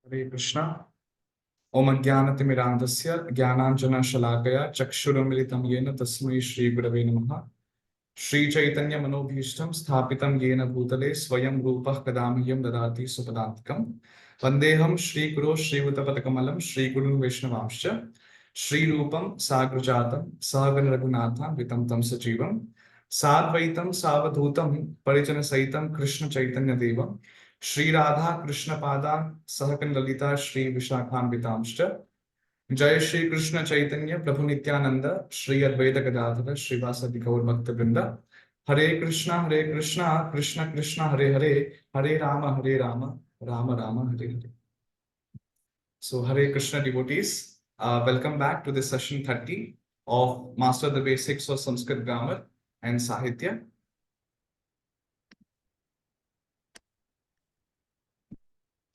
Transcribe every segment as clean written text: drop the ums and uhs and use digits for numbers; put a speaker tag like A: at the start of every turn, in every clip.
A: हरे कृष्णा। ओम अज्ञानतिमिरान्धस्य ज्ञानाञ्जनशलाकया चक्षुरुन्मिलितं येन तस्मै श्रीगुरवे नमः। श्रीचैतन्यमनोभीष्टं स्थापितं येन भूतले स्वयं रूपः कदा मह्यं ददाति स्वपदान्तिकं। वन्देऽहं श्रीगुरो श्रीयुतपदकमलं श्रीगुरुं वैष्णवांश्च श्रीरूपं साग्रजातं सहगण रघुनाथान्वितं तं सजीवं साद्वैतं सावधूतं परिजनसहितं कृष्णचैतन्यदेवं श्री राधा कृष्ण पादान् सहगण ललिता श्री विशाखान्वितांश्च। जय श्री कृष्ण चैतन्य प्रभु नित्यानंद श्री अद्वैत गदाधर श्रीवासदि गौर भक्तवृंद। हरे कृष्णा कृष्ण कृष्ण हरे हरे, हरे Ram Ram Ram Hare Hare. So Hare Krishna devotees, welcome back to this session 30 of Master the Basics of Sanskrit Grammar and Sahitya.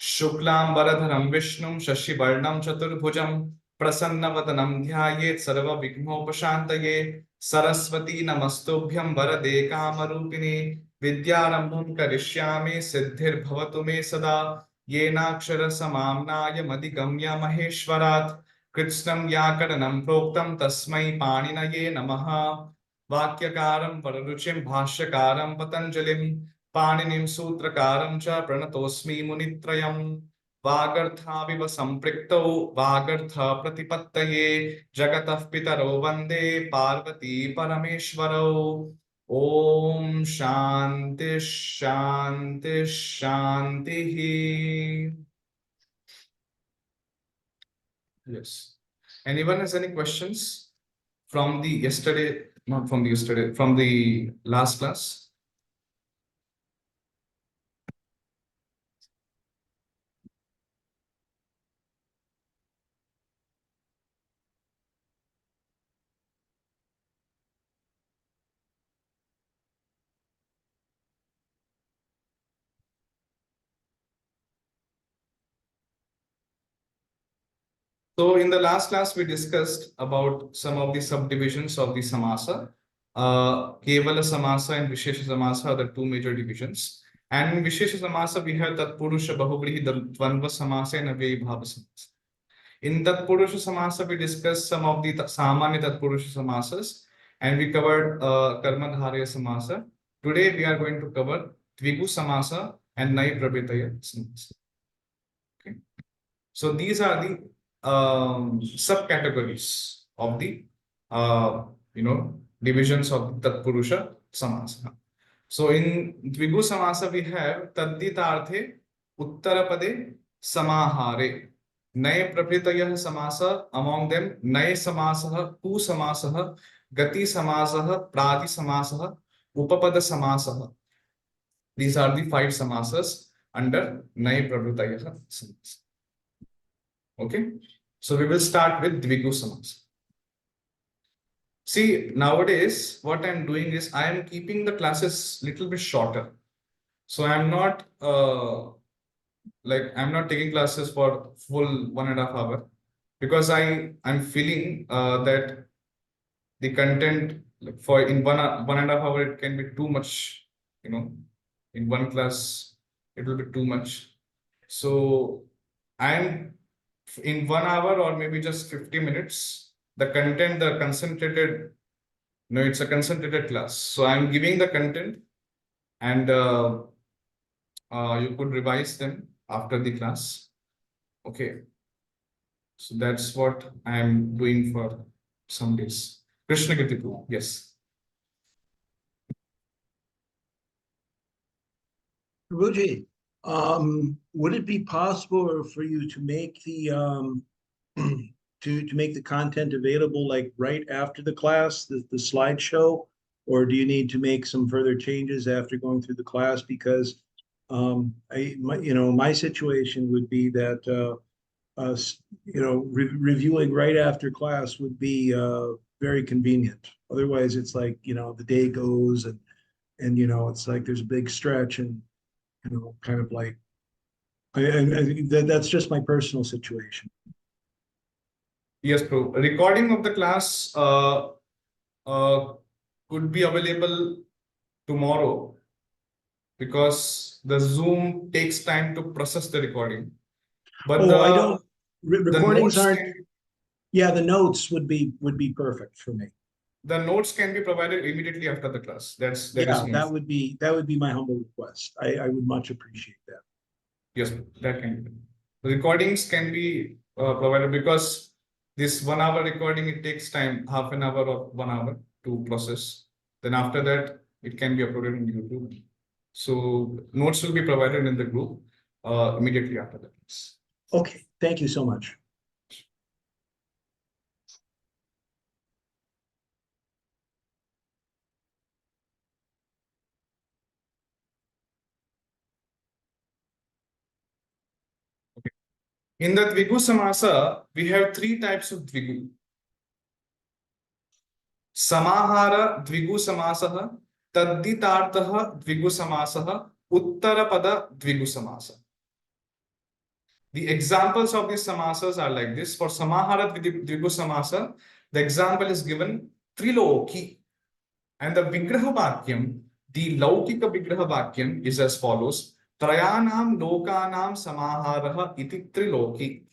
A: शुक्लांबरधरं विष्णुं शशिवर्णं चतुर्भुजं प्रसन्नवदनं ध्यायेत् सर्वविघ्नोपशान्तये। सरस्वती नमस्तुभ्यं वरदे कामरूपिणे, विद्यारम्भं करिष्यामि सिद्धिर्भवतु मे सदा। येनाक्षरसमाम्नायमधिगम्य महेश्वरात्, कृत्स्नं व्याकरणं प्रोक्तं तस्मै पाणिनये नमः। वाक्यकारं वररुचिं भाष्यकारं पतञ्जलिं, पाणिनिं सूत्रकारं च प्रणतोऽस्मि मुनित्रयम्। वागर्थाविव सम्पृक्तौ वागर्थ प्रतिपत्तये, जगतः पितरौ वन्दे पार्वती परमेश्वरौ। ओम शांति शांति शांतिः। Yes. Anyone has any questions from the yesterday, not from the yesterday, from the last class? So in the last class, we discussed about some of the subdivisions of the samasa. Kevala samasa and Vishesha samasa are the two major divisions. And in Vishesha samasa, we have Tatpurusha, Bahuvrihi, Dvandva samasa and Avyayi Bhava samasa. In Tatpurusha samasa, we discussed some of the Samanya Tatpurusha samasas, and we covered Karmadharya samasa. Today, we are going to cover Dvigu samasa and Nai Prabhitaya samasa. Okay. So these are the subcategories of the divisions of Tatpurusha samasa. So in Dvigu samasa we have Tadditarthe Uttarapade Samahare. Naya Prabhitayah samasa, among them Naya samasah, Pu samasah, Gati samasah, Prati samasah, Upapada samasah. These are the 5 samasas under Naya Prabhitayah samasa. Okay, so we will start with Dvigu samasa. See, nowadays what I'm doing is I am keeping the classes little bit shorter. So I'm not I'm not taking classes for full 1.5 hour, because I'm feeling that the content for in 1.5 hour it can be too much, in one class it will be too much. So I'm in 1 hour or maybe just 50 minutes, the content, the concentrated, no, it's a concentrated class. So I'm giving the content and you could revise them after the class. Okay. So that's what I am doing for some days. Krishna Gitipu, yes.
B: Prabhuji, would it be possible for you to make the to make the content available like right after the class, the slideshow, or do you need to make some further changes after going through the class? Because my situation would be that reviewing right after class would be very convenient. Otherwise, it's like the day goes and it's like there's a big stretch and kind of like that's just my personal situation.
A: Yes, bro. Recording of the class could be available tomorrow because the Zoom takes time to process the recording. But
B: I don't. Recordings
A: notes
B: aren't. Yeah, the notes would be perfect for me.
A: The notes can be provided immediately after the class. That is
B: that would be my humble request. I would much appreciate that.
A: Yes, that can be. Recordings can be provided because this 1 hour recording, it takes time, half an hour or 1 hour to process. Then after that, it can be uploaded on YouTube. So notes will be provided in the group immediately after the class.
B: Okay, thank you so much.
A: Okay. In the Dvigu Samasa, we have 3 types of Dvigu. Samahara Dvigu Samasah, Tadditartah Dvigu Samasah, Uttarapada Dvigu Samasa. The examples of these samasas are like this. For Samahara Dvigu Samasa, the example is given Triloki. And the Vigraha Vakyam, the Laukika Vigraha Vakyam is as follows. Trayanam Lokanam Samaharaha iti Triloki.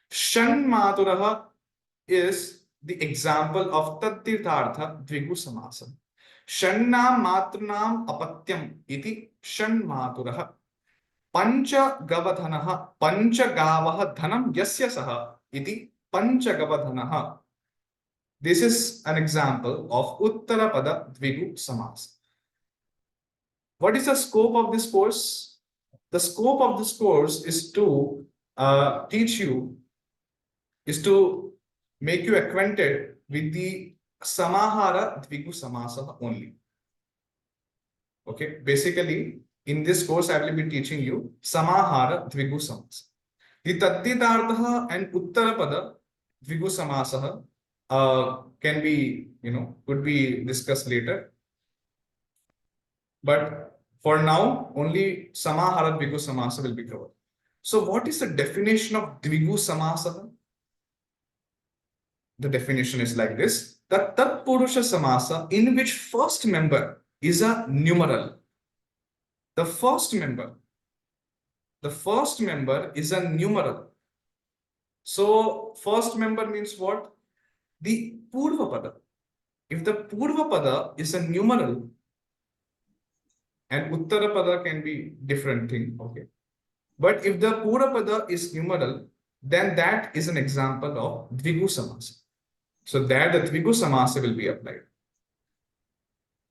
A: Shan Maturaha is the example of Tattirthartha Dvigu Samasa. Shannam Matrunam Apatyam iti Shan Maturaha. Panchagavadhanaha Panchagavaha Dhanam Yasya Saha iti Panchagavadhanaha. This is an example of Uttarapada Dvigu Samasa. What is the scope of this course? The scope of this course is to teach you, is to make you acquainted with the Samahara Dvigu Samasa only. Okay, basically, in this course, I will be teaching you Samahara Dvigu Samasa. The Tadditartha and Uttarapada Dvigu Samasa can be, could be discussed later. But for now, only Samahara Dvigu Samasa will be covered. So, what is the definition of Dvigu Samasa? The definition is like this: the Tat Purusha Samasa in which first member is a numeral. The first member is a numeral. So, first member means what? The Purvapada. If the Purvapada is a numeral, and Uttarapada can be different thing, okay. But if the Purvapada is numeral, then that is an example of Dvigu Samasa. So there the Dvigu Samasa will be applied.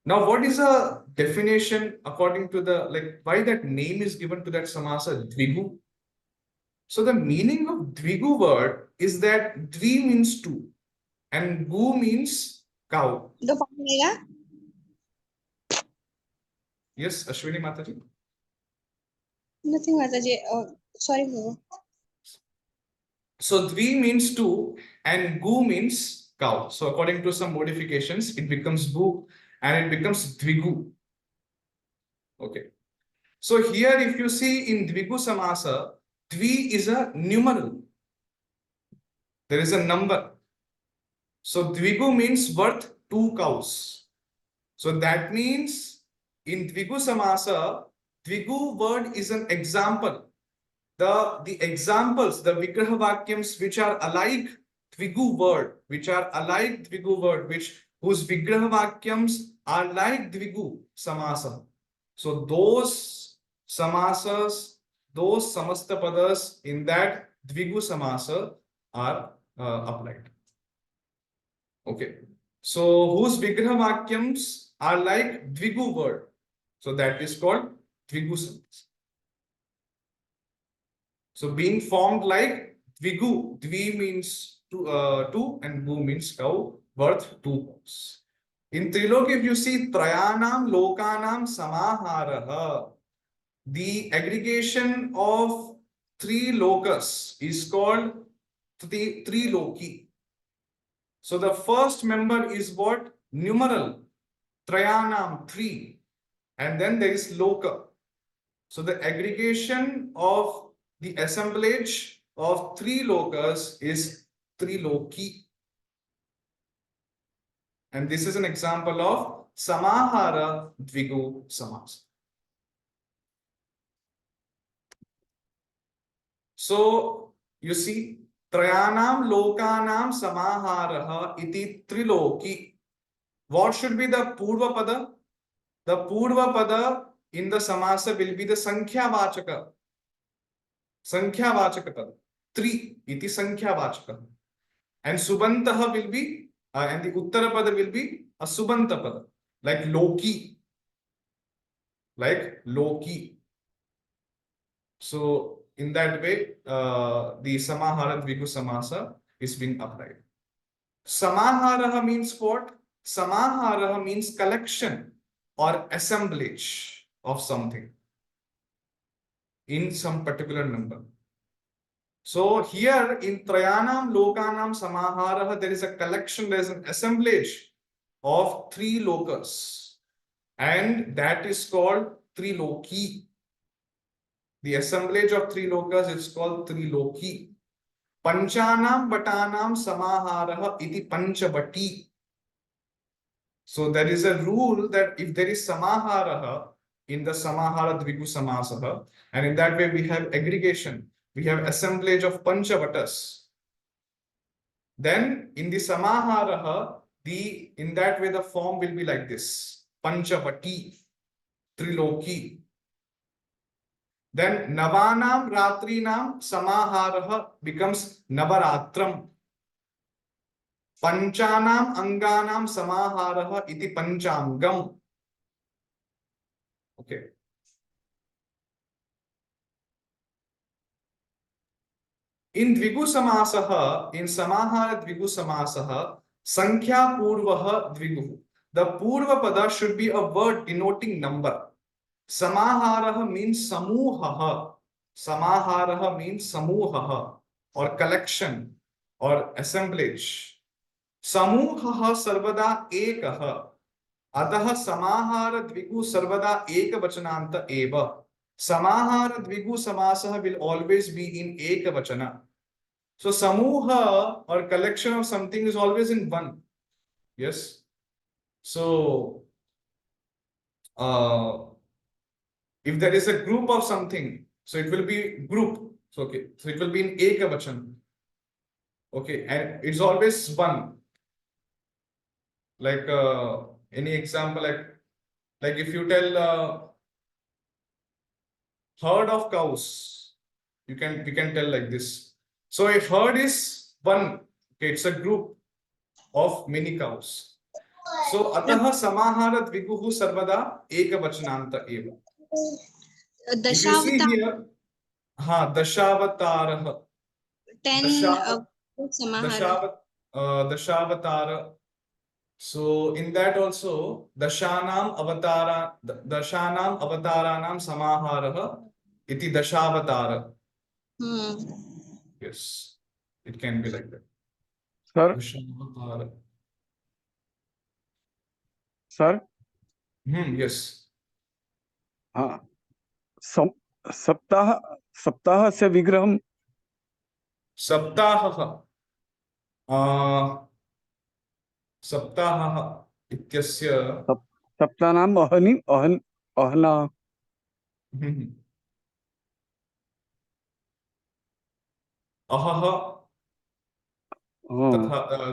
A: Now, what is a definition according to the, why that name is given to that Samasa, Dvigu? So the meaning of Dvigu word is that Dvi means 2 and Gu means cow. Yes, Ashwini Mataji?
C: Nothing, Mataji. Sorry, Guru.
A: So Dvi means 2 and Gu means cow. So according to some modifications, it becomes Gu and it becomes Dvigu. Okay. So here, if you see in Dvigu Samasa, Dvi is a numeral. There is a number. So Dvigu means worth 2 cows. So that means in Dvigu Samasa, Dvigu word is an example. The examples, the Vigraha Vakyams which are alike Dvigu word, whose Vigraha Vakyams are like Dvigu Samasa, So those samasas, those samastapadas in that dvigu samasa are applied. Okay. So whose vigraha vakyams are like dvigu word. So that is called dvigu samasa. So being formed like dvigu. Dvi means two and gu means cow, worth 2 points. In Triloki, if you see Trayanam Lokanam Samaharaha, the aggregation of 3 locus is called Triloki. So the first member is what? Numeral. Trayanam, 3. And then there is Loka. So the aggregation of the assemblage of 3 locus is Triloki. And this is an example of Samahara Dvigu Samas. So you see, Trayanam Lokanam Samaharaha iti Triloki. What should be the Purva Pada? The Purva Pada in the Samasa will be the Sankhya Vachaka. Sankhya Vachaka Pada. 3 iti Sankhya Vachaka. And Subantaha will be, and the Uttara Pada will be a Subanta Pada. Like Loki. Like Loki. So in that way, the Samahara Dvigu Samasa is being applied. Samaharaha means what? Samaharaha means collection or assemblage of something in some particular number. So here in Trayanam Lokanam Samaharaha, there is a collection, there is an assemblage of 3 locus, and that is called Triloki. The assemblage of 3 locus is called Triloki. Panchanam Batanam Samaharaha iti Panchabati. So there is a rule that if there is Samaharaha in the Samahara Dvigu Samasaha, and in that way we have aggregation, we have assemblage of Panchavatas. Then in the Samaharaha, in that way the form will be like this: Panchavati, Triloki. Then Navanam Ratrinam Samaharaha becomes Navaratram. Panchanam Anganam Samaharaha iti Panchangam. Okay. In Dvigu Samasaha, in Samahara Dvigu Samasaha, Sankhya Purvaha Dviguhu. The Purva Pada should be a word denoting number. Samaharaha means Samuhaha. Samaharaha means Samuhaha, or collection or assemblage. Samuhaha Sarvada Ekaha. Ataha Samahara Dvigu Sarvada Ekavachananta Eva. Samahara Dvigu Samasaha will always be in Ekavachana. So Samuha or collection of something is always in one. Yes. So if there is a group of something, so it will be group. So okay, so it will be in Ekavachan. Okay, and it's always one. Like any example, like if you tell herd of cows, we can tell like this. So a herd is one. Okay, it's a group of many cows. So ataha samahara dviguhu sarvada ekavachananta eva. If you see here, Dashavatara.
C: 10 Samahara.
A: Dashavatara. So in that also, Dashanam Avataranam Samaharaha iti Dashavatara. Yes, it can be like that.
D: Sir,
A: Dashavatara.
D: sir,
A: Yes.
D: हाँ, सप्ताह से विग्रहम
A: Saptaha. Saptaha ityasya.
D: सप्तानाम अहना
A: Ahaha.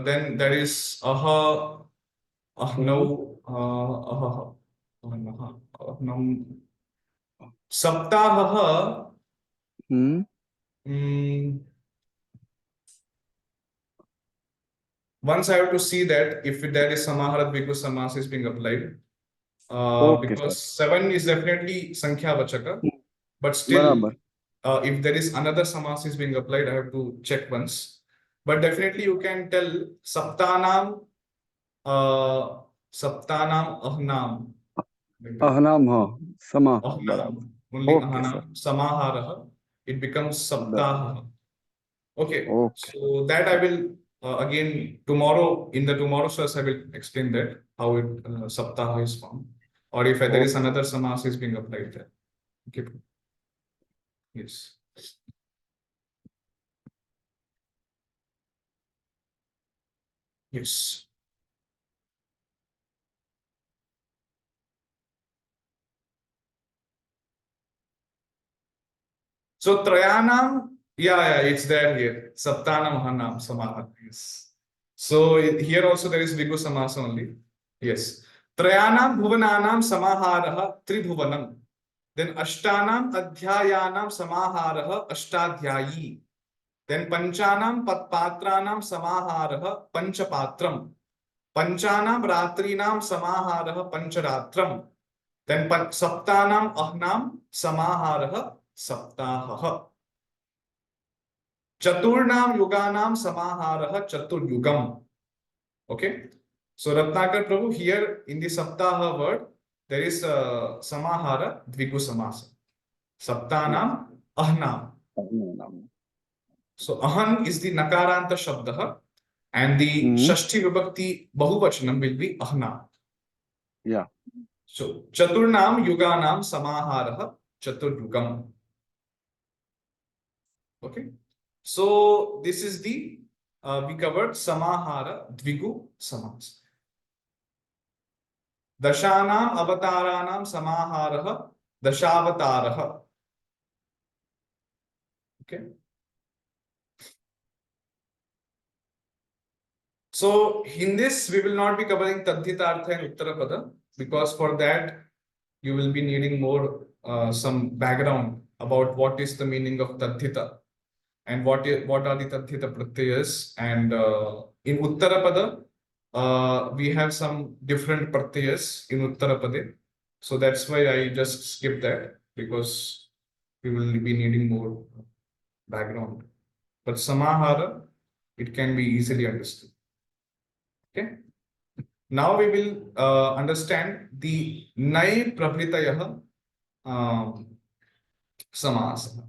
A: Then there is aha, ahnau, ahaha, सप्ताहः once I have to see that if there is samahara dvigu samas is being applied.
D: Okay,
A: Because
D: sir.
A: 7 is definitely sankhya vachaka, but still
D: बराबर.
A: if there is another samas is being applied, I have to check once. But definitely you can tell saptanam ahnam.
D: अहनाम हाँ समा
A: Ahnam,
D: बराबर.
A: only
D: Okay, sir.
A: ahnam, samahara, it becomes saptaha. Okay,
D: Okay.
A: so that I will again tomorrow in the tomorrow class I will explain that how it saptaha is formed, or if there is another samas is being applied there. Okay. Yes. Yes. So Trayanam, yeah, it's there here. Saptanam Hanam Samaha. Yes. So here also there is Vigu Samasa only. Yes. Trayanam Bhuvananam Samaharaha Tribhuvanam. Then Ashtanam Adhyayanam Samaharaha Ashtadhyayi. Then Panchanam Patpatranam Samaharaha Panchapatram. Panchanam Ratrinam Samaharaha Pancharatram. Then Saptanam Ahnam Samaharaha Saptahaha. Chaturnam Yuganam Samaharaha Chaturyugam. Okay. So Ratnakar Prabhu, here in the Saptaha word, there is Samahara Dvigu Samasa. Saptanam Ahnam. So Ahan is the Nakaranta Shabdaha and the Shashti Vibhakti Bahuvachanam will be Ahna.
D: Yeah.
A: So Chaturnam Yuganam Samaharaha Chaturyugam. Okay. So this is the we covered Samahara Dvigu Samas. Dashanam Avataranam Samaharaha Dashavataraha. Okay. So in this we will not be covering Tadhitartha and Uttarapada, because for that you will be needing more some background about what is the meaning of Tadhita and what are the Tadhita Pratyayas. And in Uttarapada we have some different Pratyayas in Uttarapade. So that's why I just skipped that, because we will be needing more background. But Samahara, it can be easily understood. Okay. Now we will understand the Nai Prabhritayah Samasah.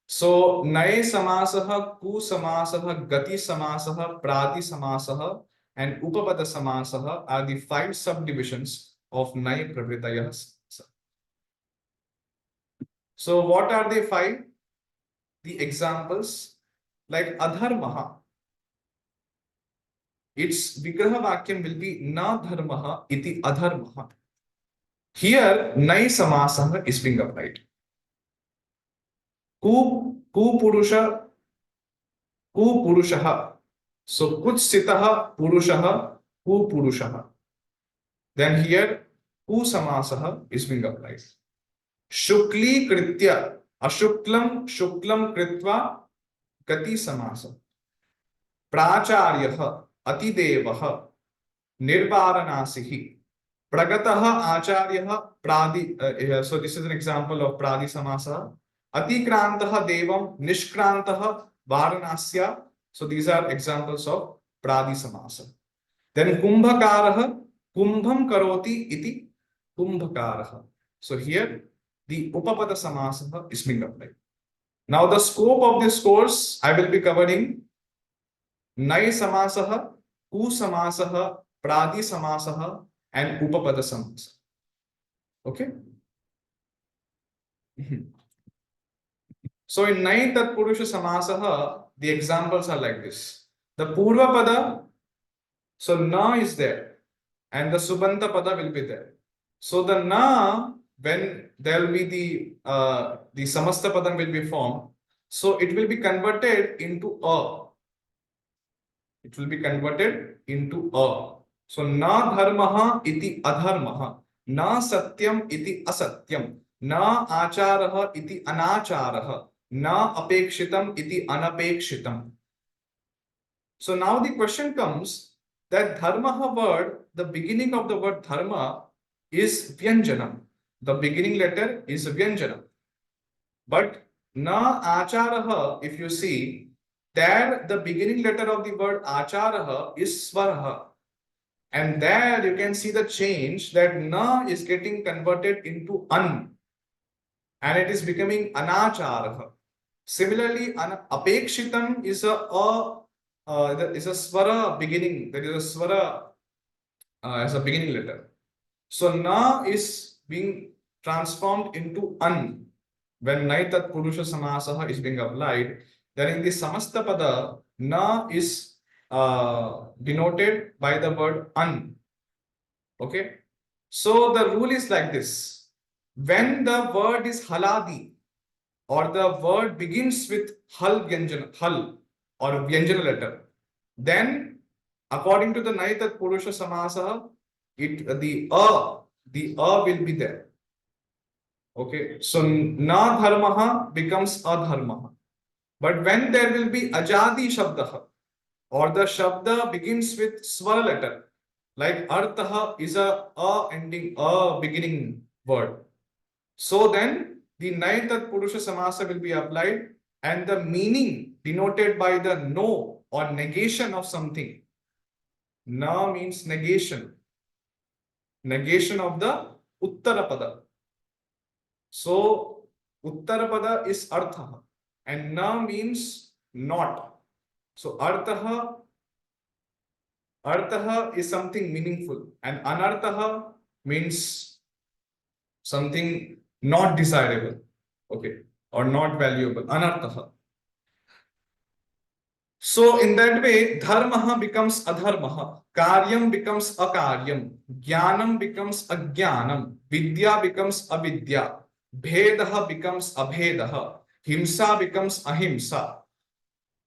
A: So Nai Samasah, Ku Samasah, Gati Samasah, Prati Samasah, and Upapada Samasah are the 5 subdivisions of Nai Prabhritayah Samasah. So what are the 5? The examples, like Adharmaha. Its Vigraha Vakyam will be Na Dharmaha iti Adharmaha. Here, Nai Samasah is being applied. Ku Purusha, Ku Purushaha. So Kutsitaha Purushaha, Ku Purushaha. Then here, Ku Samasah is being applied. Shukli Kritya, Ashuklam, Shuklam Kritva, Gati Samasah. Pracharyaha, Atidevaha, Nirvaranasihi. Pragataha Acharyaha Pradi. So this is an example of Pradi Samasa. Atikrantaha Devam Nishkrantaha Varanasya. So these are examples of Pradi Samasa. Then Kumbhakaraha Kumbham Karoti iti Kumbhakaraha. So here the Upapada Samasa is being applied. Now the scope of this course, I will be covering Nai Samasaha, Ku Samasaha, Pradi Samasaha, and Upapada Samasa. Okay. So in Nai Tat Purusha Samasaha, the examples are like this. The Purva Pada, so Na is there, and the Subanta Pada will be there. So the Na, when there will be the Samasta Padam will be formed, so it will be converted into A. It will be converted into A. So Na Dharmaha iti Adharmaha. न सत्यम इति असत्यम, न आचारः इति अनाचारः, न अपेक्षितम इति अनपेक्षितम. So now the question comes that dharma word, the beginning of the word dharma is vyanjanam. The beginning letter is vyanjanam. But na acharaha, if you see, there the beginning letter of the word acharaha is swaraha. And there you can see the change that na is getting converted into an, and it is becoming anacharaha. Similarly, apekshitam is a swara beginning. There is a swara as a beginning letter. So na is being transformed into an when naitat purusha samasaha is being applied. Then in the samasta pada, na is denoted by the word an. Okay. So the rule is like this: when the word is haladi, or the word begins with hal or vyanjana letter, then according to the naitat purusha samasa, the will be there. Okay, so na dharmaha becomes adharmaha. But when there will be ajadi shabdaha, or the shabda begins with swara letter, like arthaha is a ending, a beginning word. So then the naitat purusha samasa will be applied, and the meaning denoted by the no or negation of something. Na means negation. Negation of the uttarapada. So uttarapada is artha, and na means not. So artha is something meaningful, and anartha means something not desirable, okay, or not valuable, anartha. So in that way, dharma becomes adharma, karyam becomes akaryam, jnanam becomes ajnanam, vidya becomes avidya, bhedah becomes abhedah, himsa becomes ahimsa.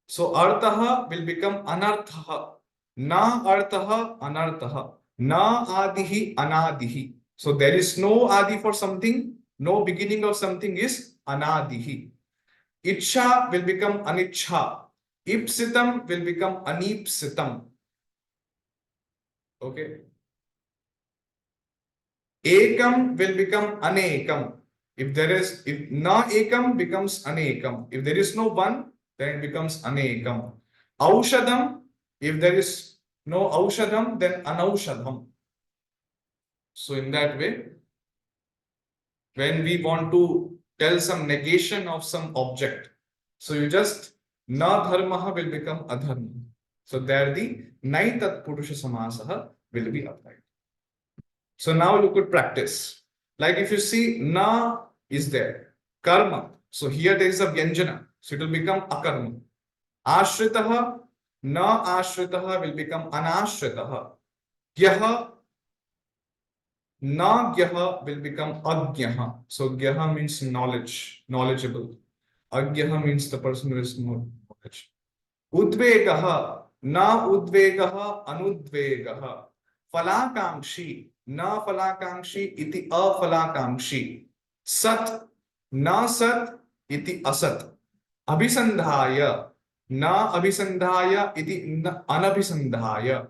A: So artha will become anartha, na artha anartha, na adihi anadihi. So there is no adi for something, no beginning of something is anadihi. Ichha will become anichha. Ipsitam will become anipsitam. Okay. Ekam will become anekam. If na ekam becomes anekam. If there is no one, then it becomes anekam. Aushadam, if there is no aushadam, then anaushadam. So in that way, when we want to tell some negation of some object, so you just na dharmaha will become adharma. So there the naitat purusha samasaha will be applied. So now you could practice. Like if you see na is there, karma. So here there is a vyanjana. So it will become akarma. Ashritaha, na ashritaha will become anashritaha. Gyaha, na gyaha will become agyaha. So gyaha means knowledge, knowledgeable. Agyaha means the person who is more knowledge. Udvegaha, na udvegaha, anudvegaha. Falakankshi, na falakankshi iti afalakankshi. Sat, na sat iti asat. Abhisandhaya, na abhisandhaya iti anabhisandhaya.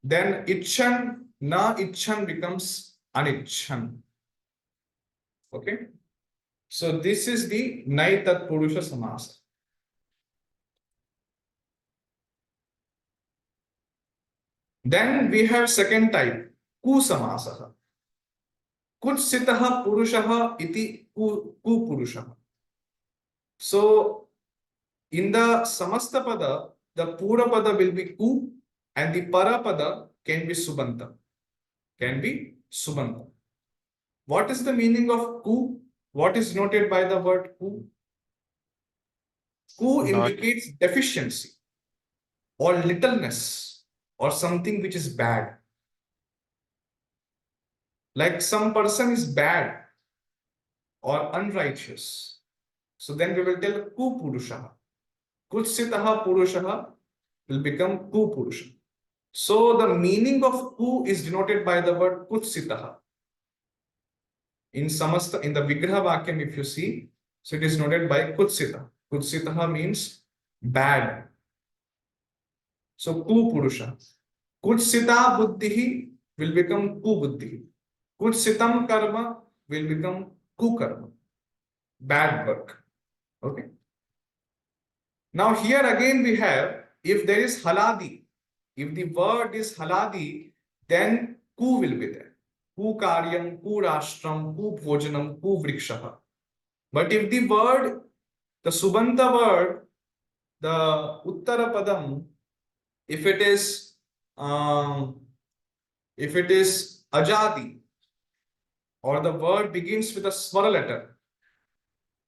A: Then icchan, na icchan becomes anicchan. Okay. So this is the naitat purusha samasa. Then we have second type, kusamasaha. Kutsitaha purushaha iti kupurushaha. So in the samasta pada, the pura pada will be ku, and the para pada can be subanta. Can be subanta. What is the meaning of ku? What is noted by the word ku? Ku indicates deficiency or littleness or something which is bad. Like some person is bad or unrighteous. So then we will tell kupurushaha. Kutsitaha purushaha will become kupurusha. So the meaning of ku is denoted by the word kutsitaha. in samasta, in the Vigraha Vakyam, if you see, so it is noted by Kutsita. Kutsitaha means bad. So Ku Purusha. Kutsita Buddhihi will become Ku Buddhihi. Kutsitam Karma will become Ku Karma. Bad work. Okay. Now here again we have, if there is haladi, if the word is haladi, then ku will be there. Ku karyam, ku rashtram, ku bhojanam, ku vrikshaha. But if the word, the subanta word, the uttara padam, if it is ajadi, or the word begins with a swara letter,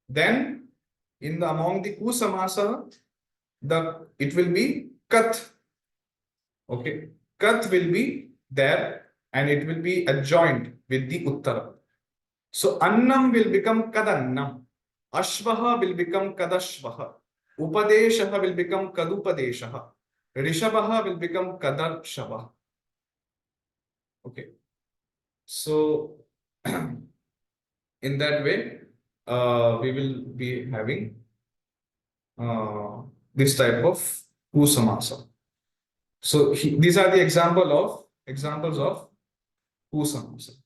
A: then in the among the ku samasa, it will be kat. Okay, kat will be there and it will be adjoined with the uttara. So annam will become kadannam, ashvaha will become kadashvaha, upadeshaha will become kadupadeshaha, rishabhaha will become kadarshava. Okay, so in that way we will be having this type of kusamasa. So these are the examples of kusamasa.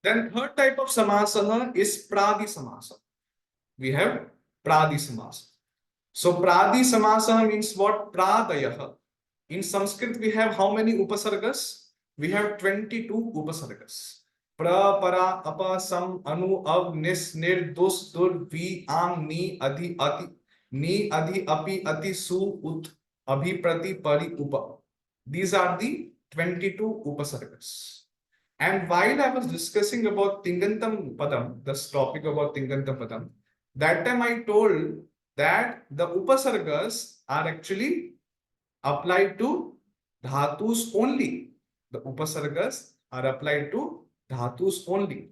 A: Then third type of samasa is pradi samasa. We have pradi samasa. So pradi samasa means what? Pradayah. In Sanskrit we have how many upasargas? We have 22 upasargas. Pra, para, apa, sam, anu, av, nis, nir, dus, dur, vi, ang, ni, adi, ati, ni, adi, api, ati, su, ut, abhi, prati, pari, upa. These are the 22 upasargas. And while I was discussing about Tingantam Padam, this topic about Tingantam Padam, that time I told that the upasargas are actually applied to dhatus only. The upasargas are applied to dhatus only.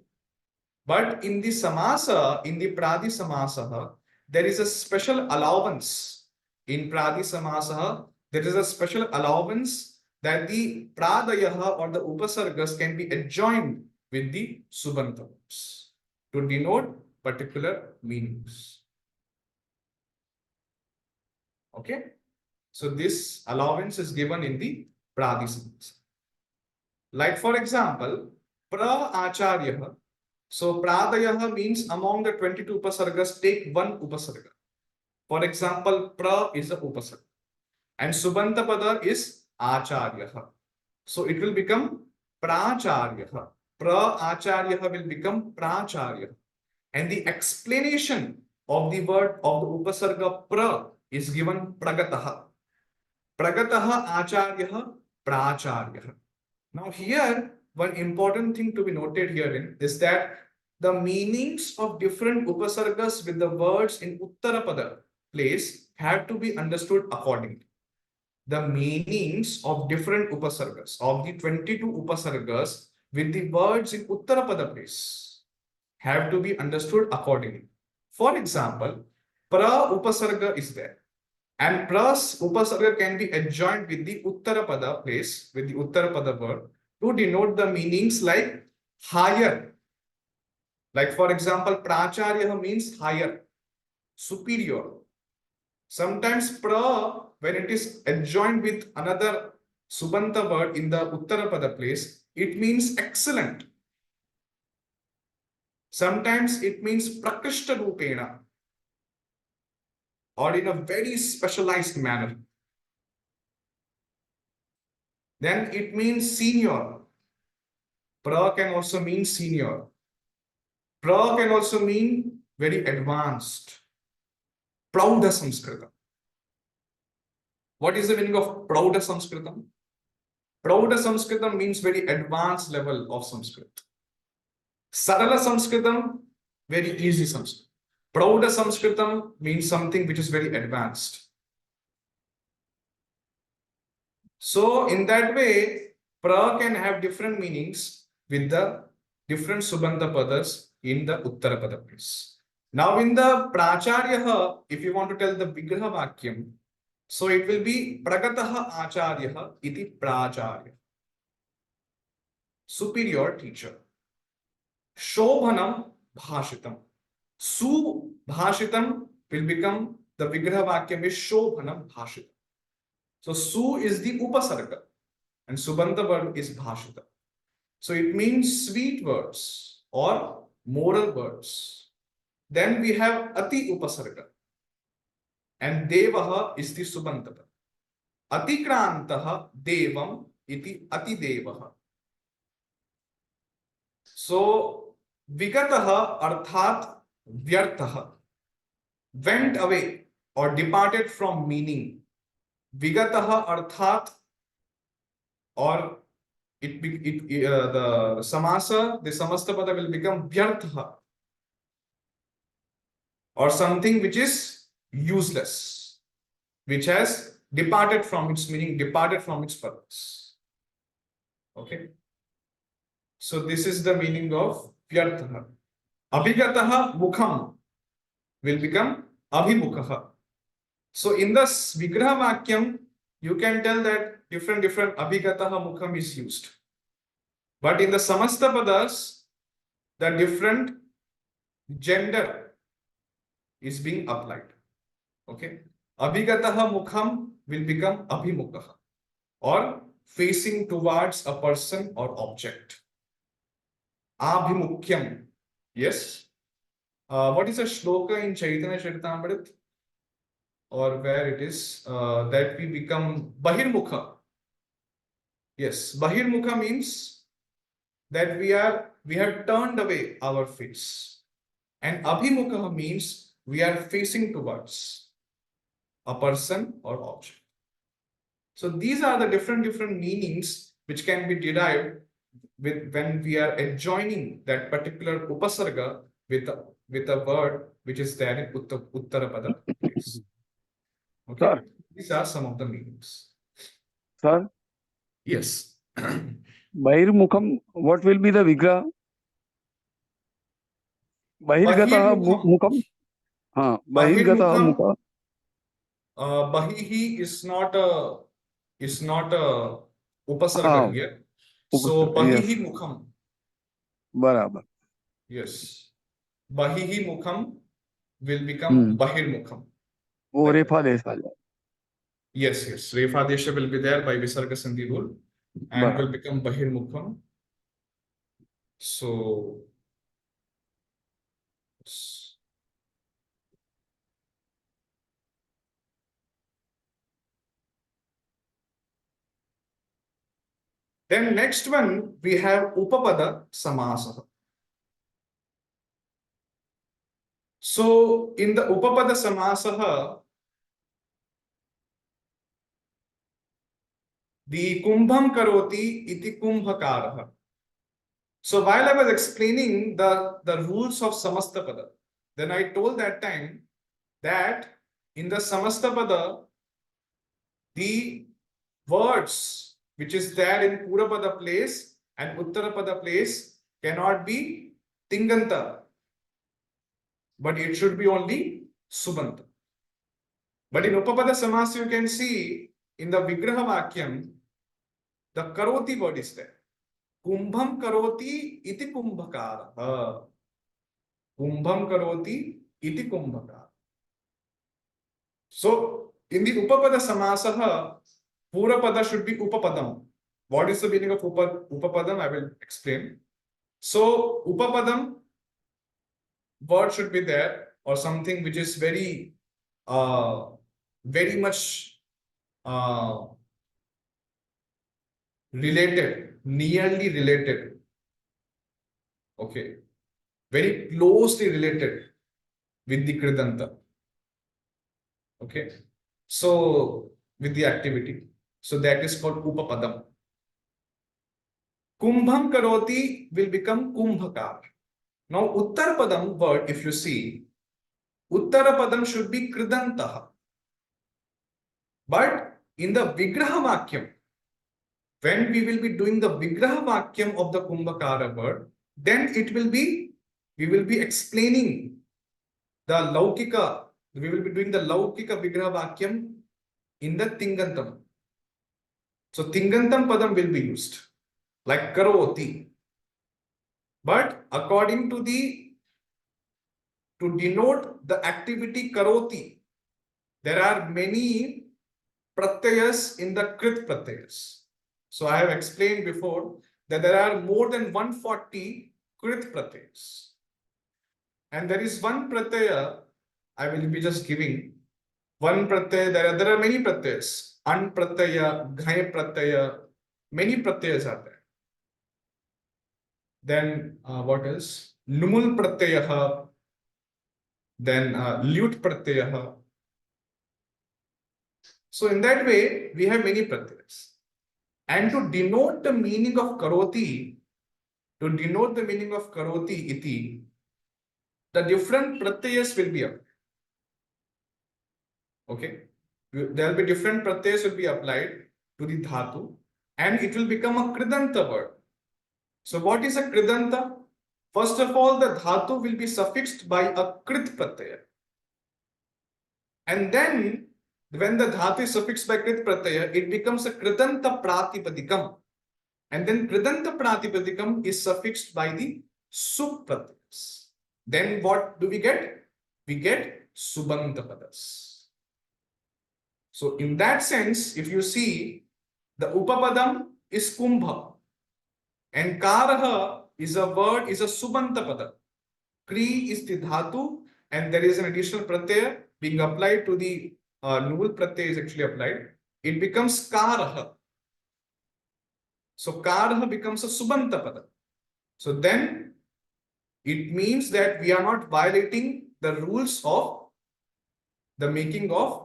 A: But in the samasa, in the pradi samasa, there is a special allowance. In pradi samasa, there is a special allowance that the pradayah or the upasargas can be adjoined with the subantams to denote particular meanings. Okay, so this allowance is given in the pradi samasa. Like for example, pra acharya. So pradayah means among the 22 upasargas, take one upasarga. For example, pra is a upasarga and subanta pada is acharya. So it will become pracharya. Pra-acharya will become pracharya. And the explanation of the word of the upasarga pra is given pragataha. Pragataha acharya pracharya. Now here, one important thing to be noted herein is that the meanings of different upasargas with the words in Uttarapada place have to be understood accordingly. The meanings of different upasargas, of the 22 upasargas with the words in Uttarapada place have to be understood accordingly. For example, pra upasarga is there and pras upasarga can be adjoined with the Uttarapada place, with the Uttarapada word to denote the meanings like higher. Like for example, pracharya means higher, superior. Sometimes pra, when it is adjoined with another subanta word in the Uttarapada place, it means excellent. Sometimes it means prakrishta rupena or in a very specialized manner. Then it means senior. Pra can also mean senior. Pra can also mean very advanced. Prauda Samskritam. What is the meaning of Prauda Samskritam? Prauda Samskritam means very advanced level of Sanskrit. Sarala Samskritam, very easy Sanskrit. Prauda Samskritam means something which is very advanced. So in that way, pra can have different meanings with the different subanta padas in the Uttarapada place. Now in the Pracharya, if you want to tell the Vigraha Vakyam, so it will be Pragataha Acharya iti Pracharya. Superior teacher. Shobhanam Bhashitam. Subhashitam will become the Vigraha Vakyam is Shobhanam Bhashitam. So Su is the Upasarga and Subanta word is Bhashita. So it means sweet words or moral words. Then we have Ati Upasarga and Devaha is the Subanta. Atikrantaha Devam iti Ati Devaha. So Vigataha arthat Vyartaha went away or departed from meaning. Vigataha arthat or the samasa, the samastapada will become vyartha or something which is useless, which has departed from its meaning, departed from its purpose. Okay. So this is the meaning of vyartha. Abhigataha mukham will become abhimukhaha. So in the Vigraha Vakyam, you can tell that different abhigataha mukham is used. But in the Samastapadas, the different gender is being applied. Okay. Abhigataha mukham will become abhimukhaha or facing towards a person or object. Abhimukyam. Yes. What is a shloka in Chaitanya Charitamrita? Or where it is that we become Bahirmukha. Yes, Bahirmukha means that we have turned away our face. And Abhimukha means we are facing towards a person or object. So these are the different meanings which can be derived with when we are adjoining that particular upasarga with a word which is there in Uttarapada place. Okay,
D: Sir.
A: These are some of the meanings.
D: Sir,
A: Yes.
D: Bahirmukham, what will be the Vigraha? Bahirgataha
A: Bahirmukham.
D: mukham. Bahirgataha
A: Bahirmukham.
D: mukha.
A: Bahihi is not a upasarga here. So Bahihi
D: Yes.
A: Mukham.
D: Barabar.
A: Yes. Bahihi Mukham will become Bahirmukham.
D: Oh,
A: Like
D: Refa Desha.
A: Yes. Refa Desha will be there by Visarga Sandhi rule and will become Bahirmukham. So then next one we have Upapada Samasa. So in the Upapada Samasa, the Kumbham Karoti iti Kumbhakaraha. So while I was explaining the rules of Samastapada, then I told that time that in the Samastapada, the words which is there in Purapada place and Uttarapada place cannot be Tinganta, but it should be only Subanta. But in Upapada Samas, you can see in the Vigraha Vakyam, the Karoti word is there. Kumbham Karoti iti Kumbhakara. Kumbham Karoti iti Kumbhakara. So in the Upapada Samasaha, Purapada should be Upapadam. What is the meaning of Upapadam? I will explain. So Upapadam word should be there or something which is very much related, nearly related. Okay. Very closely related with the Kridanta. Okay. So with the activity. So that is called Upapadam. Kumbham Karoti will become Kumbhakar. Now Uttarapadam word, if you see, Uttarapadam should be Kridantaha. But in the Vigraha Vakyam, when we will be doing the Vigraha Vakyam of the Kumbhakara word, then it will be we will be explaining the Laukika, we will be doing the Laukika Vigraha Vakyam in the Tingantam. So Tingantam Padam will be used, like Karoti. But according to to denote the activity Karoti, there are many pratyayas in the Krit pratyayas. So I have explained before that there are more than 140 Krit pratyayas. And there is one pratyaya, I will be just giving one pratyaya, there are many pratyayas. An pratyaya, ghaya pratyaya, many pratyayas are there. Then what else? Numul pratyaya, then lut pratyaya. So in that way, we have many pratyayas. And to denote the meaning of karoti, iti, the different pratyayas will be applied. Okay, there will be different pratyayas will be applied to the dhatu, and it will become a kridanta word. So what is a kridanta? First of all, the dhatu will be suffixed by a krit pratyaya. And then when the dhatu is suffixed by krit pratyaya, it becomes a kridanta pratipadikam. And then kridanta pratipadikam is suffixed by the sup pratyayas. Then what do we get? We get subanta padas. So in that sense, if you see, the upapadam is kumbha, and karaha is a word, is a subanta pada. Kri is the dhatu, and there is an additional pratyaya being applied to the nul pratyaya is actually applied. It becomes karaha. So karaha becomes a subanta pada. So then it means that we are not violating the rules of the making of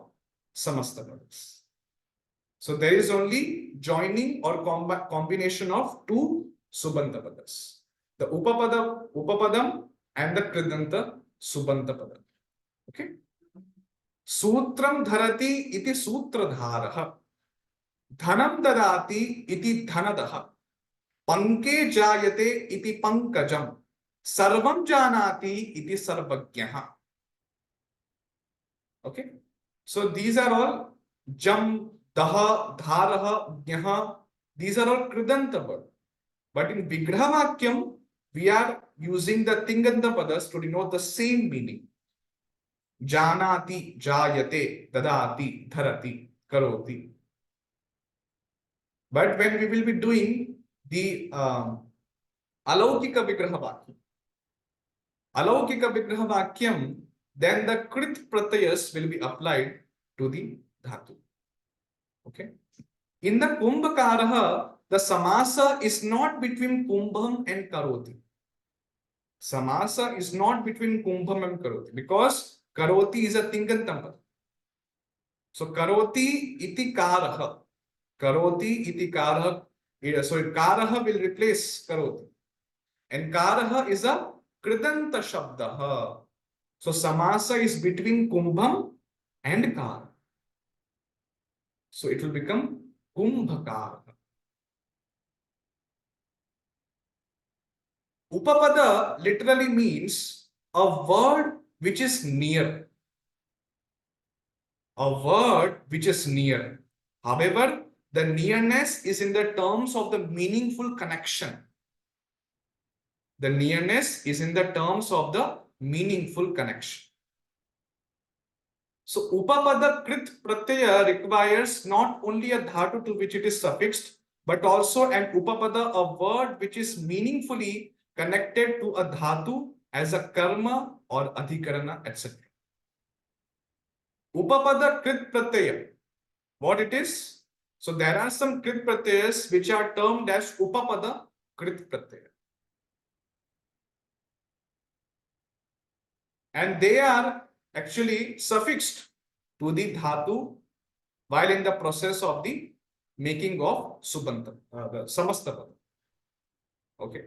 A: samasta padas. So there is only joining or combination of two subanta padas, the upapadam and the kridanta subanta padam. Okay. Sutram dharati iti sutradharaha, dhanam dadati iti dhanadaha, panke jayate iti pankajam, sarvam janati iti sarvagyaha. Okay. So these are all jam, daha, dharaha, gyaha. These are all kridanta words. But in Vigraha Vakyam, we are using the Tinganta padas to denote the same meaning. Janati, jayate, dadati, dharati, karoti. But when we will be doing the Alaukika Vigraha Vakyam, then the Krit Pratyayas will be applied to the Dhatu. Okay. In the Kumbhakaraha, the samasa is not between Kumbham and Karoti. Samasa is not between Kumbham and Karoti because Karoti is a Tingantam. So Karoti iti Karaha. Karoti iti Karaha. So Karaha will replace Karoti. And Karaha is a Kridanta Shabdaha. So samasa is between Kumbham and Kara. So it will become Kumbhakara. Upapada literally means a word which is near. A word which is near. However, the nearness is in the terms of the meaningful connection. The nearness is in the terms of the meaningful connection. So Upapada Krit Pratyaya requires not only a dhatu to which it is suffixed, but also an Upapada, a word which is meaningfully connected to a dhatu as a karma or adhikarana, etc. Upapada Krit Pratyaya, what it is? So there are some Krit Pratyayas which are termed as Upapada Krit Pratyaya. And they are actually suffixed to the dhatu while in the process of the making of subanta, the samasta. Okay.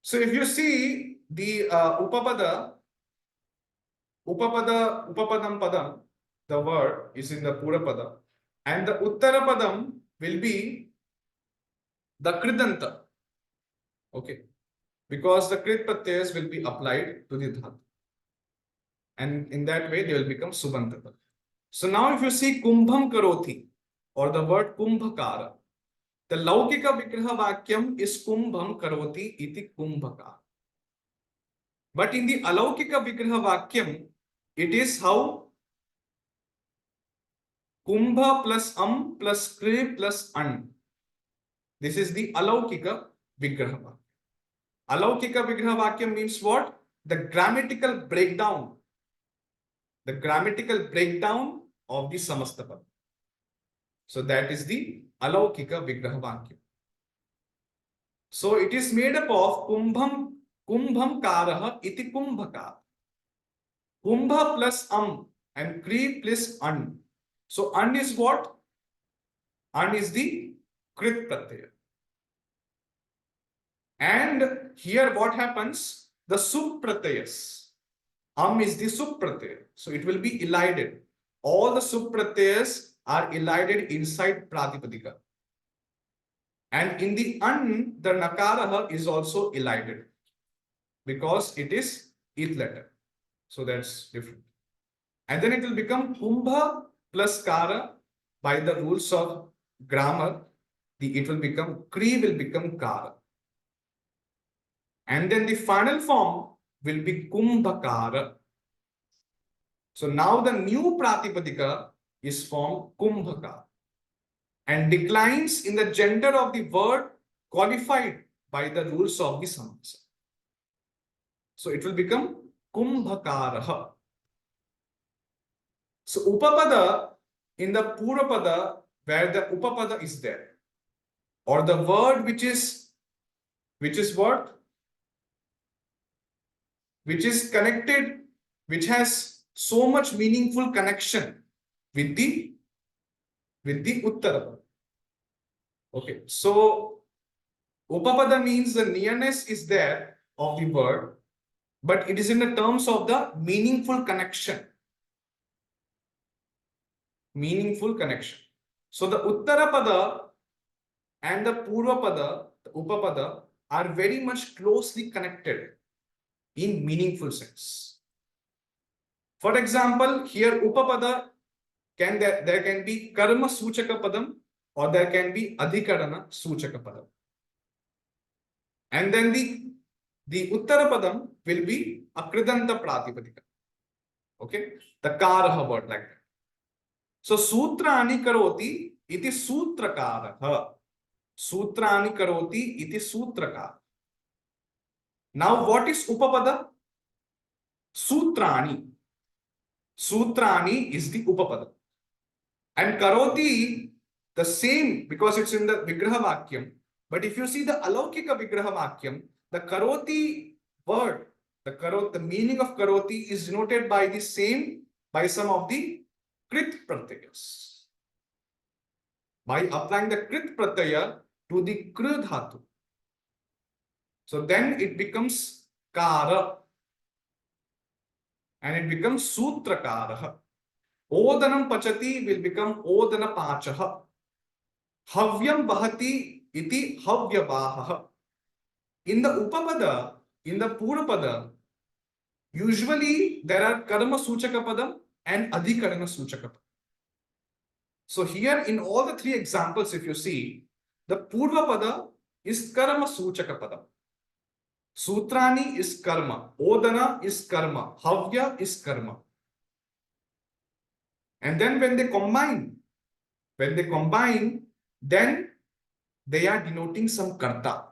A: So if you see the upapadam padam, the word is in the purapada, and the uttarapadam will be the kridanta. Okay. because the Krit Pratyayas will be applied to the Dhatu. And in that way, they will become Subantapa. So now if you see Kumbham Karoti or the word Kumbhakara, the Laukika Vigraha Vakyam is Kumbham Karoti iti Kumbhakara. But in the Alaukika Vigraha Vakyam, it is how Kumbha plus plus Kri plus An. This is the Alaukika Vigraha Vakyam. Alaukika Vigraha Vakyam means what? The grammatical breakdown. The grammatical breakdown of the Samastapada. So that is the Alaukika Vigraha Vakyam. So it is made up of Kumbham Karaha iti Kumbhaka. Kumbha plus and Kri plus An. So An is what? An is the Krit Pratyaya. And here what happens? The Sub Pratyayas. Is the Sub Pratyaya. So it will be elided. All the Sub Pratyayas are elided inside Pratipadika. And in the An, the Nakaraha is also elided because it is ith letter. So that's different. And then it will become Kumbha plus Kara by the rules of grammar. It will become Kri will become Kara. And then the final form will be Kumbhakara. So now the new Pratipadika is formed Kumbhaka and declines in the gender of the word qualified by the rules of the Samasa. So it will become Kumbhakaraha. So Upapada in the Purapada, where the Upapada is there, or the word which is what? Which is connected, which has so much meaningful connection with the Uttarapada. Okay, so Upapada means the nearness is there of the word, but it is in the terms of the meaningful connection. Meaningful connection. So the Uttarapada and the Purvapada, the Upapada, are very much closely connected in meaningful sense. For example, here Upapada there can be Karma Suchaka Padam or there can be Adhikarana Suchaka Padam. And then the Uttarapadam will be Akridanta Pratipadika. Okay, the Karaha word like that. So Sutrani Karoti iti Sutrakaraha. Sutrani Karoti iti Sutrakara. Now what is Upapada? Sutrani. Sutrani is the Upapada. And Karoti, the same, because it's in the Vigraha Vakyam. But if you see the Alaukika Vigraha Vakyam, the Karoti word, the meaning of Karoti is denoted by the same, by some of the Krit Pratyayas. By applying the Krit Pratyaya to the Kru Dhatu. So then it becomes Kara. And it becomes Sutrakaraha. Odanam Pachati will become Odana Pachaha. Havyam Bahati iti Havyavahaha. In the Upapada, in the Purapada, usually there are Karma Suchaka Padam and Adhikarana Suchaka Padam. So here in all the three examples, if you see, the Purvapada is Karma Suchaka Padam. Sutrani is Karma. Odana is Karma. Havya is Karma. And then when they combine, then they are denoting some Karta.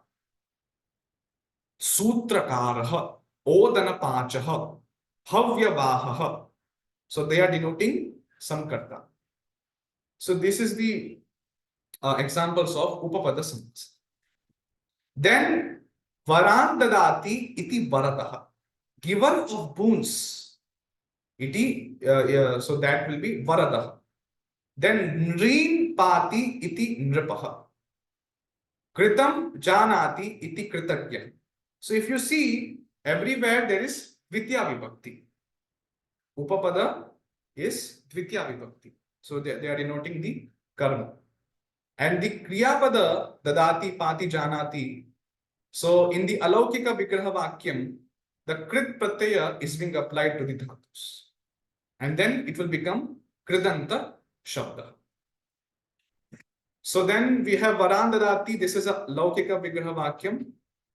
A: Sutrakaraha, Odana Pachaha, Havyavahaha. So they are denoting some Karta. So this is the examples of Upapada Samasa. Then Varan Dadati iti Varataha. Giver of boons. Iti, so that will be Varadaha. Then Nreen Pati iti Nripaha. Kritam Janati iti Kritagya. So if you see, everywhere there is Dvitya Vibhakti. Upapada is Dvitya Vibhakti. So they are denoting the karma. And the Kriyapada, Dadati, Pati, Janati, So in the Alaukika Vigraha Vakyam, the Krit Pratyaya is being applied to the dhatus. And then it will become Kridanta Shabda. So then we have Varandadati, this is a Laukika Vigraha Vakyam.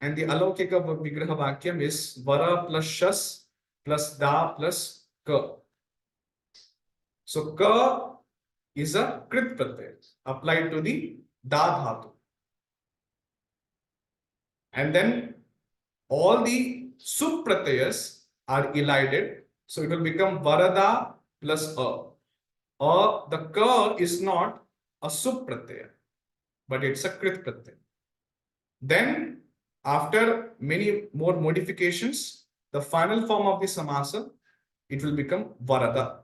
A: And the Alaukika Vigraha Vakyam is Vara plus Shas plus Da plus Ka. So Ka is a Krit Pratyaya applied to the Da Dhatu. And then all the Sup Pratyayas are elided. So it will become Varada plus A. The Ka is not a Sup Pratyaya, but it's a Krit Pratyaya. Then, after many more modifications, the final form of the Samasa, it will become Varada.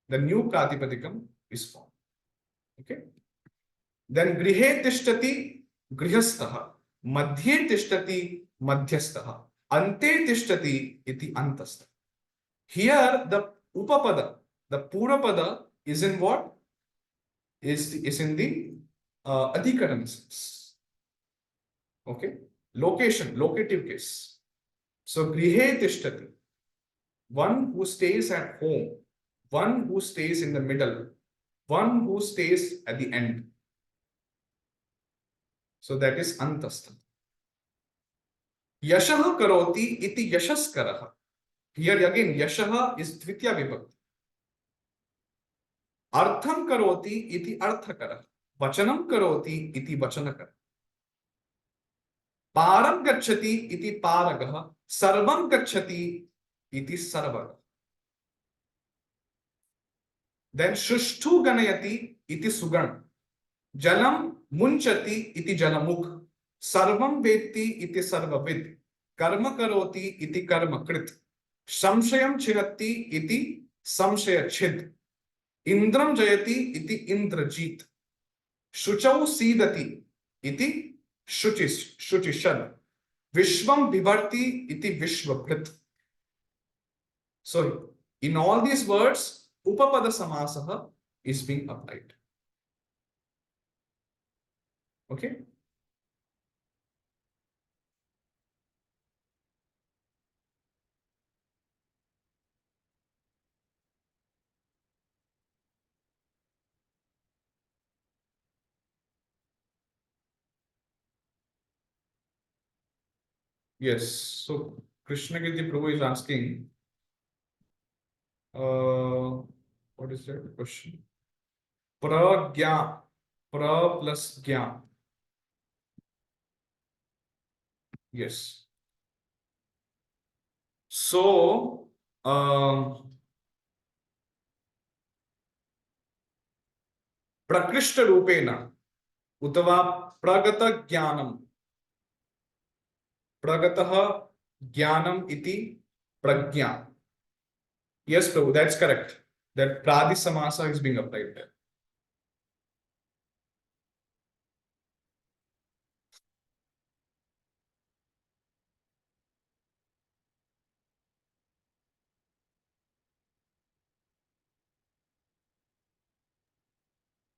A: The new Pratipadikam is formed. Okay. Then Grihe Tishtati Grihastaha, Madhye Tishtati Madhyastaha, Ante Tishtati iti Antastha. Here the Upapada, the Purapada is in what? Is in the Adhikaran sense. Okay. Location, locative case. So Grihe Tishtati, one who stays at home, one who stays in the middle, one who stays at the end. So that is Antastha. Yashaha karoti iti yashaskaraha. Here again, Yashaha is Dvitya Vibhakti. Artham karoti iti arthakara. Vachanam karoti iti vachanakara. Param gacchati iti paragaha. Sarvam gacchati iti sarvaga. Then Shushtu ganayati iti sugan. Jalam munchati iti jalamukh. Sarvam vetti iti sarvavid. Karma karoti iti karmakrit. Samshayam chirati iti samshayachid. Indram jayati iti indrajit. Shuchau sidati iti shuchishad. Vishvam vibharti iti vishvabhrit. So in all these words, Upapada Samasaha is being applied. Okay. Yes. So Krishna Giti Prabhu is asking, what is that question? Pragya, pra plus gya. Yes. So, Prakrishta Rupena, Utava Pragata Jnanam. Pragataha Jnanam iti Pragya. Yes, Prabhu, that's correct. That Pradi Samasa is being applied there.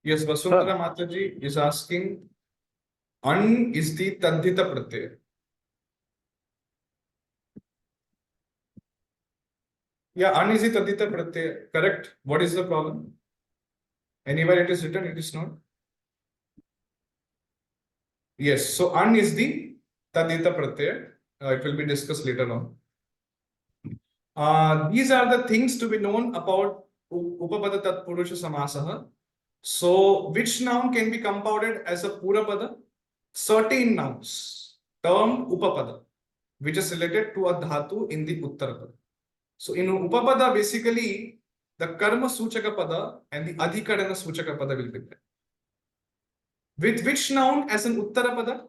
A: Yes, Vasundhara Mataji is asking, An is the Tadhita Pratyaya. Yeah, An is the Tadhita Pratyaya. Correct. What is the problem? Anywhere it is written, it is not. Yes, so An is the Tadhita Pratyaya. It will be discussed later on. These are the things to be known about Upapada Tatpurusha Samasaha. So, which noun can be compounded as a Purapada? Certain nouns termed Upapada, which is related to a Dhatu in the Uttarapada. So, in Upapada, basically, the Karma Suchaka Pada and the Adhikarana Suchaka Pada will be there. With which noun as an Uttarapada?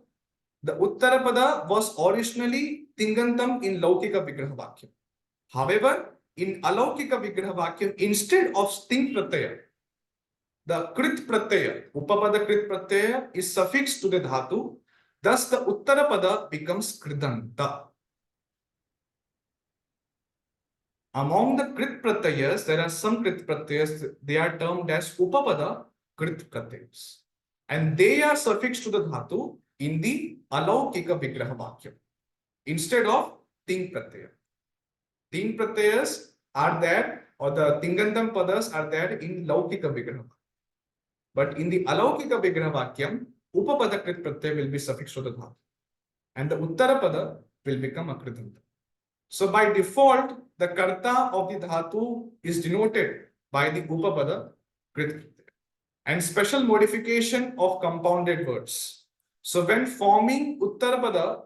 A: The Uttarapada was originally Tingantam in Laukika Vigraha Vakyam. However, in Alaukika Vigraha Vakyam, instead of Sting Pratyaya, the Krit Pratyaya, Upapada Krit Pratyaya is suffixed to the Dhatu. Thus, the Uttarapada becomes Kridanta. Among the Krit Pratyayas, there are some Krit Pratyayas, they are termed as Upapada Krit Pratyayas. And they are suffixed to the Dhatu. in the alaukika vigraha vakyam instead of ting pratyaya. Ting pratyayas are there, or the tingantam padas are there in laukika vigraha. But in the alaukika vigraha vakyam, upapadakrit pratyaya will be suffixed to the dhatu, and the uttarapada will become a kritanta. So by default, the karta of the dhatu is denoted by the upapada krit, and special modification of compounded words. So when forming uttarapada,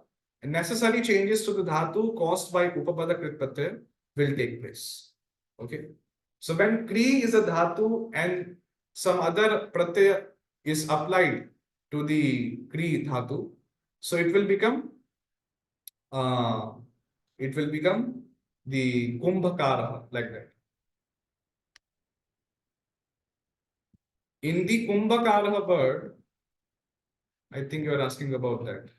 A: necessary changes to the dhatu caused by upapada krit pratyaya will take place. Okay. So when kri is a dhatu and some other pratyaya is applied to the kri dhatu, so it will become the kumbhakara, like that. In the kumbhakara word, I think you are asking about that.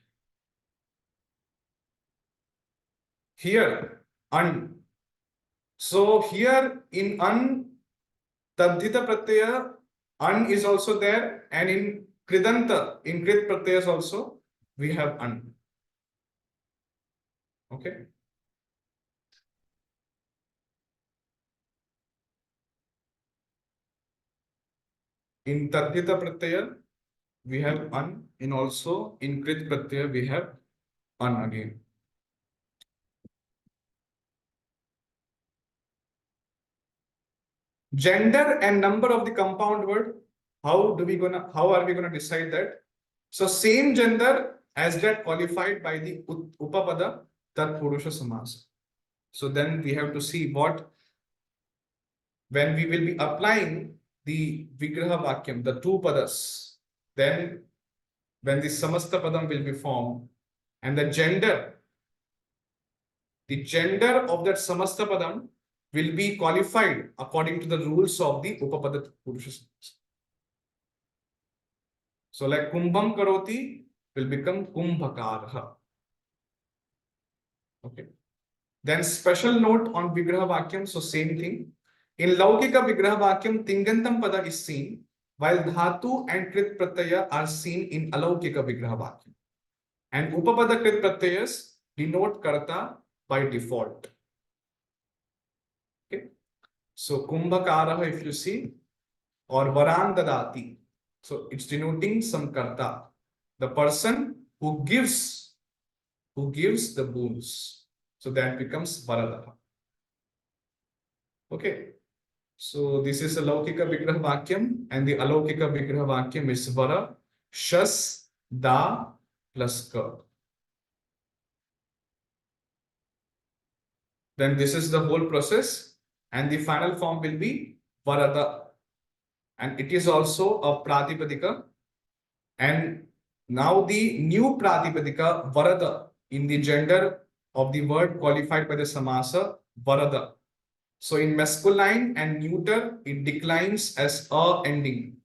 A: Here, an. So here in an, tadhita pratyaya, an is also there, and in kridanta, in krit pratyayas also, we have an. Okay. In tadhita pratyaya, we have an. In also in krit pratyaya, we have an again. Gender and number of the compound word. How are we gonna decide that? So same gender as that qualified by the upapada tat purusha samasa. So then we have to see what, when we will be applying the vigraha vakyam, the two padas, then when the samasta padam will be formed, and the gender of that samasta padam will be qualified according to the rules of the upapada purusha samasa. So like kumbham karoti will become kumbhakarha. Okay. Then special note on vigraha vakyam, so same thing. In laukika vigraha vakyam, tingantam pada is seen, while dhatu and krit pratyaya are seen in alaukika vigraha vakyam. And upapada krit pratyayas denote karta by default. Okay. So kumbhakara, if you see, or varan dadati, so it's denoting some karta, the person who gives the boons. So that becomes varadaha. Okay. So this is a laukika vigraha vakyam, and the alaukika vigraha vakyam is vara, shas, da plus ka. Then this is the whole process, and the final form will be varada, and it is also a pratipadika. And now the new pratipadika varada in the gender of the word qualified by the samasa varada. So in masculine and neuter, it declines as a ending,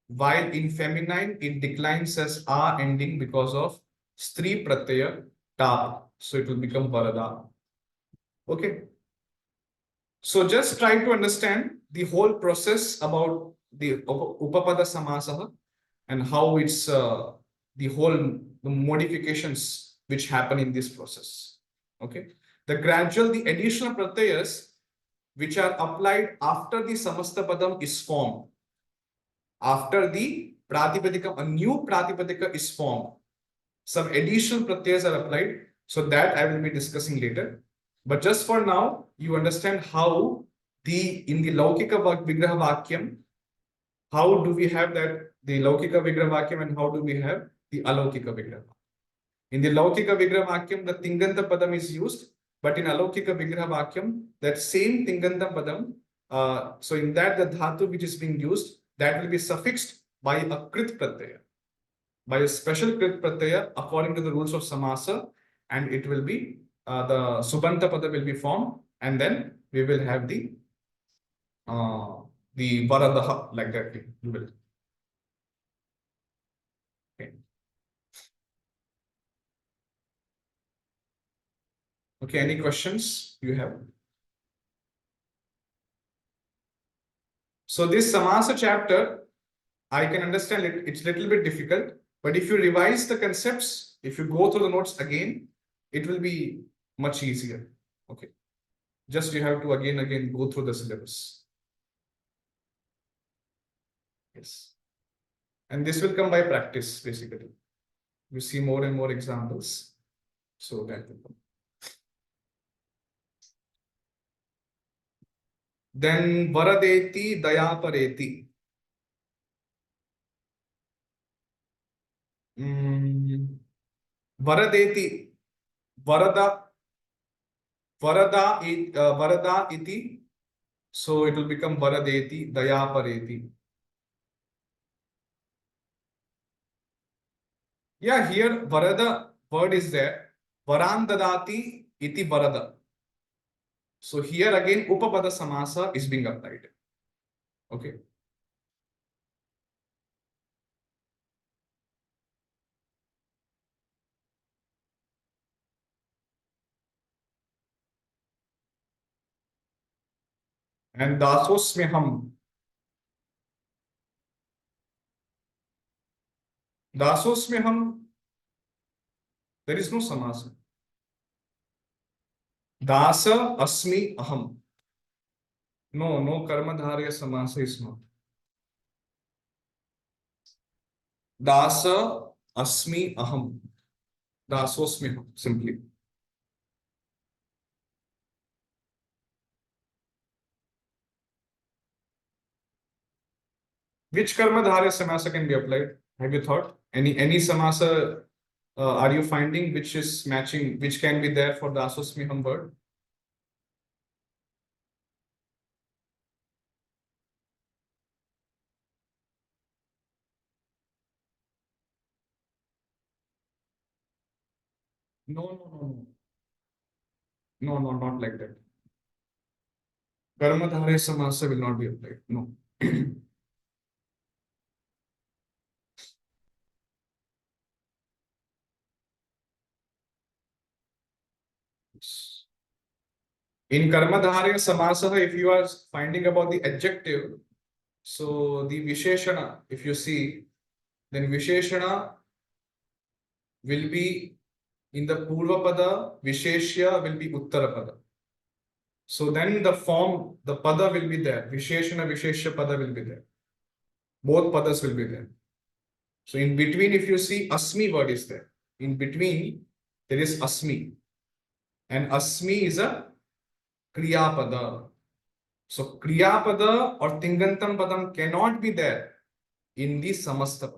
A: while in feminine, it declines as a ending because of stri pratyaya ta. So it will become varada. Okay. So just try to understand the whole process about the upapada samasaha and how it's the whole modifications which happen in this process. Okay. The additional pratyayas which are applied after the samasta padam is formed. After the pratipadika, a new pratipadika is formed. Some additional pratyayas are applied. So that I will be discussing later. But just for now, you understand how in the laukika vigraha vakyam, how do we have that the laukika vigraha vakyam, and how do we have the alaukika vigraha? In the laukika vigraha vakyam, the tinganta padam is used, but in alaukika vigraha vakyam, that same tinganta padam, so in that the dhatu which is being used, that will be suffixed by a krit pratyaya, by a special krit pratyaya according to the rules of samasa, and it will be the subanta pada will be formed, and then we will have the varadaha, like that you will. Okay. Okay, any questions you have? So this samasa chapter, I can understand it's a little bit difficult, But if you revise the concepts, if you go through the notes again, it will be much easier. Okay. Just you have to again go through the syllabus. Yes. And this will come by practice, basically. You see more and more examples. So that will come. Then Varadeti Dayapareti. Varadeti. Varada. Varada iti. So it will become Varadeti Dayapareti. Yeah, here Varada word is there. Varandadati iti Varada. So here again Upapada Samasa is being applied. Okay. And Dasosmyaham. Dasosmyaham, there is no samasa. Dasa asmi aham. No karmadharya samasa is not. Dasa asmi aham. Dasosmyaham, simply. Which karmadharya samasa can be applied? Have you thought? Any samasa are you finding which is matching, which can be there for the Dasosmyaham word? No. No, not like that. Karmadharya samasa will not be applied. No. In Karmadharya Samasa, if you are finding about the adjective, so the Visheshana, if you see, then Visheshana will be in the Purvapada, Visheshya will be Uttarapada. So then the form, the Pada will be there. Visheshana, Visheshya Pada will be there. Both Padas will be there. So in between, if you see, Asmi word is there. In between, there is Asmi. And Asmi is a Kriya Pada. So Kriya Pada or Tingantam Padam cannot be there in the Samasta.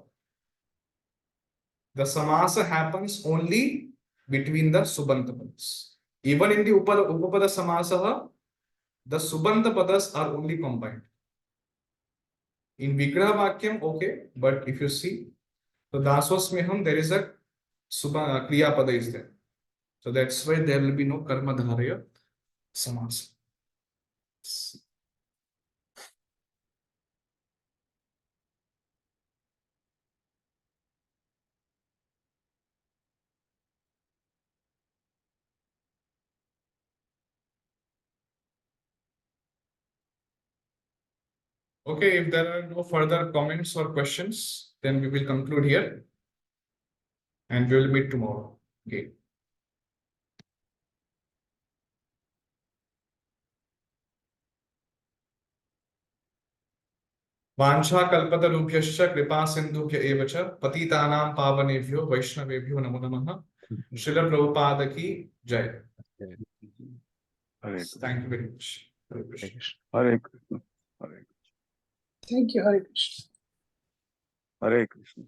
A: The Samasa happens only between the Subanta Padas. Even in the Upapada Samasa, the Subanta Padas are only combined. In Vigraha Vakyam, okay, but if you see, the Dasosmyaham, there is a Kriya Pada is there. So that's why there will be no Karmadharya Samasa. Okay, if there are no further comments or questions, then we will conclude here and we will meet tomorrow. Okay. वाञ्छा कल्पतरुभ्यश्च कृपा सिन्धुभ्य एव च पतितानां पावनेभ्यो वैष्णवेभ्यो नमो नमः. श्रील प्रभुपाद की जय. Thank you very much. Hare Krishna.
D: Hare Krishna. Hare Krishna.
E: Thank you, Hare Krishna.
D: Hare Krishna.